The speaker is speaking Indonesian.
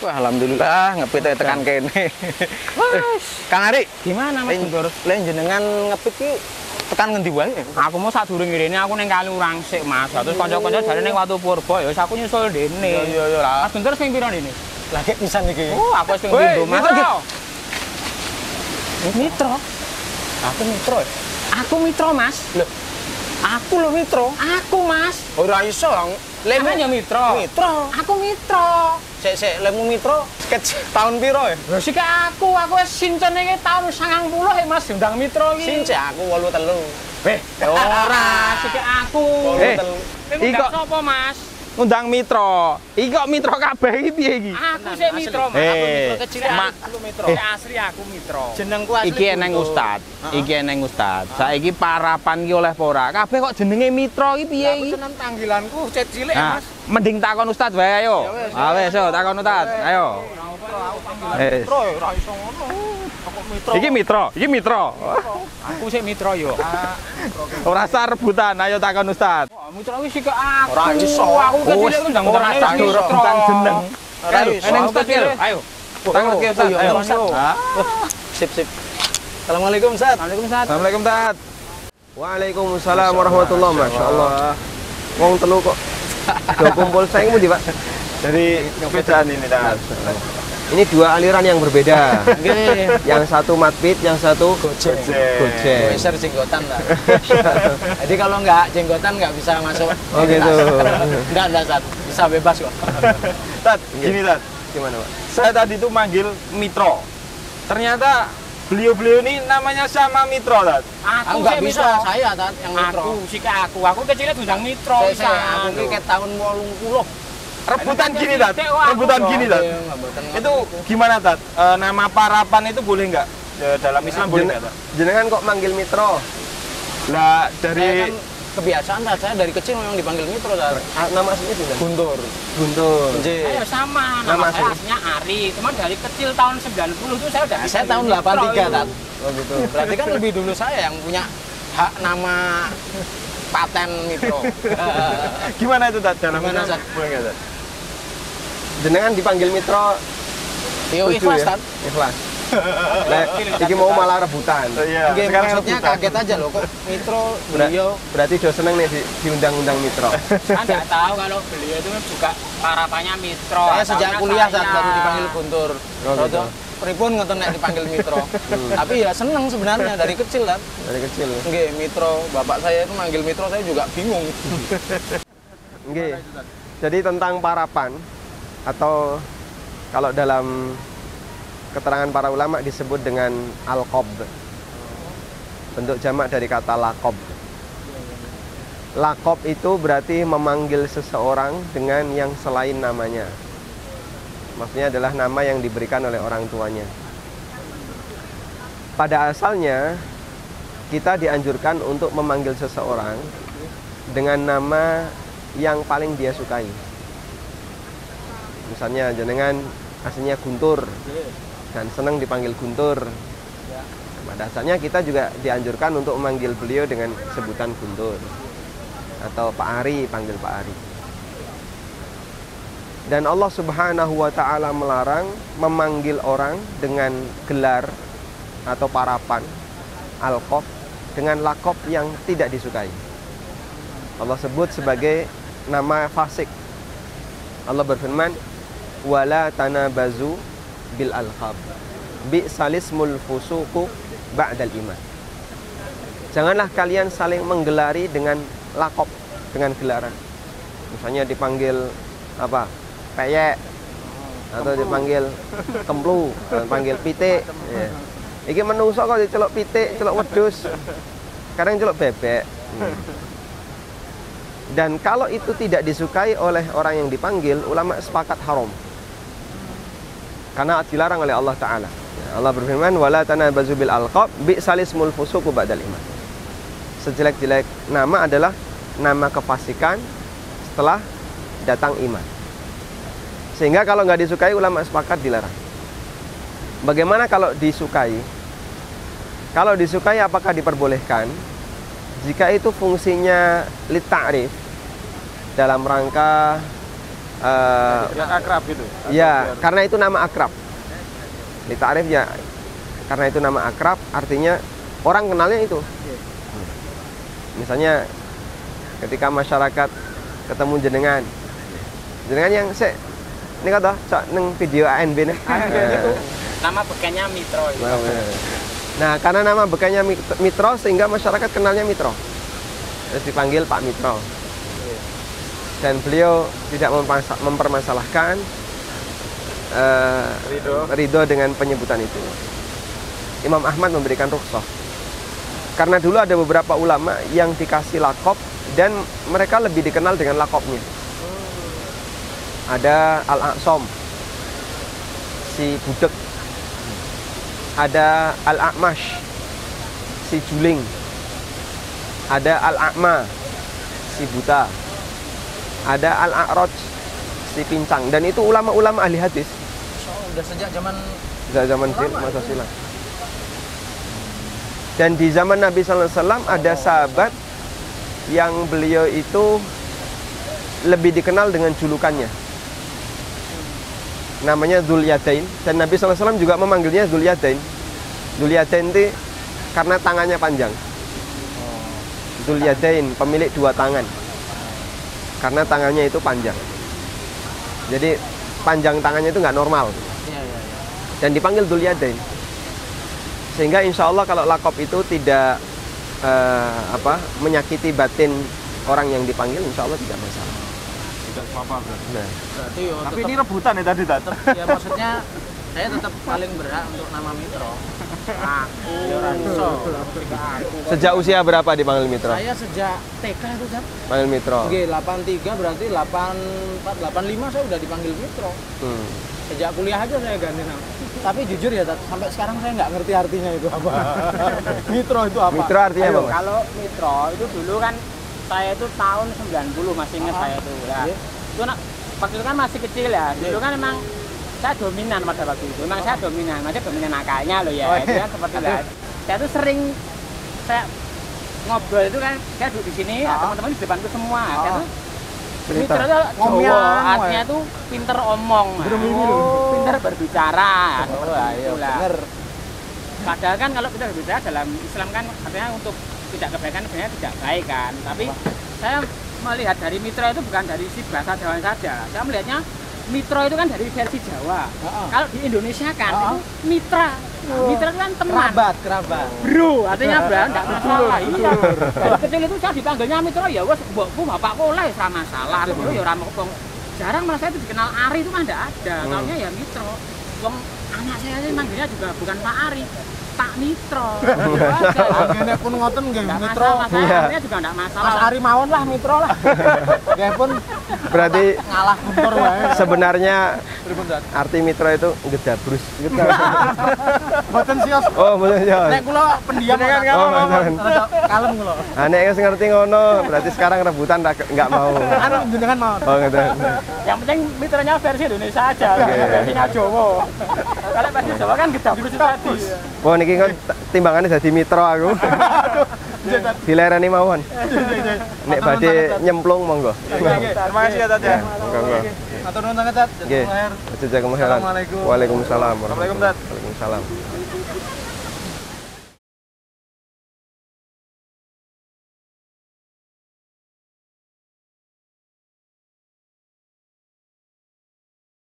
Wah, alhamdulillah ngepit tekan kene. Kang Ari, Gimana Mas Guntur? Len jenengan ngepit ki tekan ngendi wae? Aku mau sadurunge rene aku ning Kali Urangsik, Mas. Terus kanca-kanca jare ning Watu Purba ya wis aku nyusul dene. Iya lah. Mas Guntur sing pira dene? Lagi pisan iki. Oh, aku wis ping pindho, Mas. Mitra. Aku mitra. Aku mitra, Mas. Loh. Aku lho mitra. Aku, Mas. Ora iso, Lemu ya mitra. Mitra. Aku mitra. Sik lemu mitra sketch tahun piro ya? Lho sik aku wis sincene iki taun 90 ya Mas diundang mitra iki. Since aku 83. Ora, sik aku. Iko Sapa, Mas? ngundang mitra. Iki kok mitra kabeh iki piye iki? Aku sik mitra, Mas. Aku mitra kecil aku mitra. Asli aku mitra. Jenengku asli. Iki eneng Ustad. Iki eneng Ustad. Saiki parapan ki oleh ora. Kabeh kok jenenge mitra iki piye iki? Jeneng panggilanku cet cilik Nah, Mas. mending takon Ustad wae ayo. Wis yo takon Ustad. Ayo. Mitra ora iso ngono. Aku mitra. Iki mitra. Aku sik mitra yo. Ora usah rebutan, ayo takon Ustad. Mitra wis sik aku. Ora iso. Aku kecil ku ndang ora cadur rebutan jeneng. Ora iso. Eneng Ustad yo. Ayo. Takon ke Ustad. Ayo. Sip. Assalamualaikum Ustad. Waalaikumsalam. Assalamualaikum Ustad. Waalaikumsalam warahmatullahi masyaallah. Wong telu kok do kumpul saya ngendi, Pak? Dari sepedaan ini Ustad. Ini dua aliran yang berbeda. Nggih. Yang satu matpit, yang satu Gojek. Gojek. Geser jenggotan lah. Jadi kalau nggak jenggotan nggak bisa masuk. Oh gitu. Nggak Ustad. Bisa bebas kok. Tat, gini Tat, Gimana, Pak? saya tadi tuh manggil Mitro. Ternyata beliau-beliau ini namanya sama Mitro, Tat. Aku Nggak sik bisa mitra. saya Tat yang mitro. Aku sik aku kecilnya diundang mitra. Aku ini kayak tahun 80. Rebutan Ada gini, yang Tat. gede, wah, Rebutan aku gini, Iya, Tat. Itu gimana, Tat? Nama parapan itu boleh nggak? Dalam Islam boleh nggak, Tat? Jenengan kok manggil Mitro? Lah, Saya dari kan kebiasaan Tat, saya dari kecil memang dipanggil mitro Tat. Nama aslinya Dinten? Guntur. Guntur. Ayo sama, nama saya aslinya Ari. Cuman dari kecil tahun 90 itu saya udah Saya tahun 83 Tat. Oh gitu. Berarti kan lebih dulu saya yang punya hak nama paten mitro. gimana itu, Tat? Dalam Gimana, Islam Tat? boleh nggak, Tat? Jenengan dipanggil Mitro Yo setuju ikhlas ya? Tat. Ikhlas. Nah, iki mau malah rebutan. Iya, Nggih, sekarang maksudnya rebutan. kaget aja loh kok mitro beliau. Berarti do seneng nih diundang-undang Mitro. Kan nggak tahu kalau beliau itu juga parapannya mitra. Saya sejak Tahunya kuliah saat saya. baru dipanggil Guntur. Oh, gitu. Pripun ngoten nek dipanggil mitro. Tapi ya seneng sebenarnya dari kecil kan. Dari kecil. Nggih, mitro. Bapak saya itu manggil mitro saya juga bingung. Nggih. Jadi tentang parapan atau kalau dalam keterangan para ulama disebut dengan alqab. Bentuk jamak dari kata laqab. Laqab itu berarti memanggil seseorang dengan yang selain namanya. Maksudnya adalah nama yang diberikan oleh orang tuanya. Pada asalnya kita dianjurkan untuk memanggil seseorang dengan nama yang paling dia sukai. Misalnya jenengan aslinya Guntur dan senang dipanggil Guntur. Pada asalnya kita juga dianjurkan untuk memanggil beliau dengan sebutan Guntur atau Pak Ari, panggil Pak Ari. Dan Allah Subhanahu wa taala melarang memanggil orang dengan gelar atau parapan alqab dengan lakop yang tidak disukai. Allah sebut sebagai nama fasik. Allah berfirman, wala tanabazu bil alqab bi'salismul fusuqu ba'dal iman. Janganlah kalian saling menggelari dengan lakop, dengan gelaran. Misalnya dipanggil apa? Peyek atau dipanggil kemplu, atau dipanggil pitik. Ya. Iki menungso kok diceluk pitik, celuk wedhus. Kadang celuk bebek. Dan kalau itu tidak disukai oleh orang yang dipanggil, ulama sepakat haram. Karena dilarang oleh Allah Ta'ala. Allah berfirman, wala tanabazu bil alqab bi'salismul fusuqu ba'dal iman. Sejelek-jelek nama adalah nama kefasikan setelah datang iman. Sehingga kalau nggak disukai, ulama sepakat dilarang. Bagaimana kalau disukai? Kalau disukai apakah diperbolehkan? Jika itu fungsinya lit ta'rif, dalam rangka Yang akrab gitu. Ya, karena itu nama akrab. Di ta'rif ya, karena itu nama akrab, artinya orang kenalnya itu. Misalnya ketika masyarakat ketemu jenengan yang ini kata neng video ANB nih. Itu nama bekannya Mitro itu. Nah, karena nama bekannya Mitro sehingga masyarakat kenalnya Mitro. Terus dipanggil Pak Mitro. Dan beliau tidak mempermasalahkan ridho dengan penyebutan itu. Imam Ahmad memberikan rukhsah. Karena dulu ada beberapa ulama yang dikasih lakop dan mereka lebih dikenal dengan lakopnya. Ada Al-A'som, si budek. Ada Al-A'mash, si juling. Ada Al-A'ma, si buta. Ada Al-A'raj, si pincang. Dan itu ulama-ulama ahli hadis. Udah sejak zaman Masa silam. Dan di zaman Nabi Sallallahu Alaihi Wasallam ada sahabat yang beliau itu lebih dikenal dengan julukannya. Namanya Dzul Yadain. Dan Nabi Sallallahu Alaihi Wasallam juga memanggilnya Dzul Yadain. Dzul Yadain itu karena tangannya panjang. Dzul Yadain, pemilik dua tangan. Karena tangannya itu panjang. Jadi panjang tangannya itu nggak normal. Dan dipanggil Dzul Yadain. Sehingga insya Allah kalau lakop itu tidak menyakiti batin orang yang dipanggil, insya Allah tidak masalah. Tidak apa-apa berarti. Nah, berarti yo Tapi tetap, ini rebutan ya tadi, Tat. ya maksudnya saya tetap paling berhak untuk nama Mitro. Aku ya ora iso. Aku. sejak usia berapa dipanggil Mitro? Saya sejak TK itu, Jat. Panggil Mitro. Oke, 83 berarti 84 85 saya udah dipanggil Mitro. Sejak kuliah aja saya ganti nama. Tapi jujur ya, Tat, sampai sekarang saya nggak ngerti artinya itu apa. Mitro itu apa? Mitro artinya apa, Mas? Kalau Mitro itu dulu kan saya itu tahun 90 masih ingat saya itu ya. Itu waktu itu kan masih kecil ya. Dulu kan memang saya dominan pada waktu itu. Memang saya dominan, maksudnya dominan nakalnya loh ya. Itu kan seperti itu. Saya tuh sering saya ngobrol itu kan saya duduk di sini, teman-teman di depanku semua. Saya tuh Mitro itu Jawa, artinya tuh pinter omong, pinter berbicara. Bener. Padahal kan kalau kita berbicara dalam Islam kan artinya untuk tidak kebaikan sebenarnya tidak baik kan. Tapi saya melihat dari Mitro itu bukan dari si bahasa Jawa saja. Saya melihatnya Mitro itu kan dari versi Jawa. Kalau di Indonesia kan itu mitra. Mitra itu kan teman. Kerabat. Bro, artinya bro, enggak masalah. Iya. Dari kecil itu saya dipanggilnya Mitro ya wes mbokku bapakku lah ora masalah. Bro ya ora mau. Jarang malah saya itu dikenal Ari itu kan enggak ada. Taunya ya Mitro. Wong anak saya ini manggilnya juga bukan Pak Ari, Pak Mitro. Gene pun ngoten nggih Mitro. Masalahnya juga enggak masalah. Mas Ari mawon lah Mitro lah. Nggih pun Berarti ngalah kuntur wae. sebenarnya arti Mitro itu gedabrus. Mboten sios. Oh, bener ya. Nek kula pendiam kan Oh, bener. kalem kula. Nek wis ngerti ngono, berarti sekarang rebutan nggak mau. Anu jenengan mawon. Oh, gitu. Yang penting mitranya versi Indonesia aja, versinya Jawa. Kalau versi Jawa kan gedabrus tadi. Oh, niki kan timbangannya jadi Mitro aku. Dilereni mawon. Nek badhe nyemplung monggo. Terima kasih ya, Tat ya. Monggo. Matur nuwun sanget, Tat. Nggih. Jazakumullah khairan. Assalamualaikum. Waalaikumsalam. Assalamualaikum, Tat. Waalaikumsalam.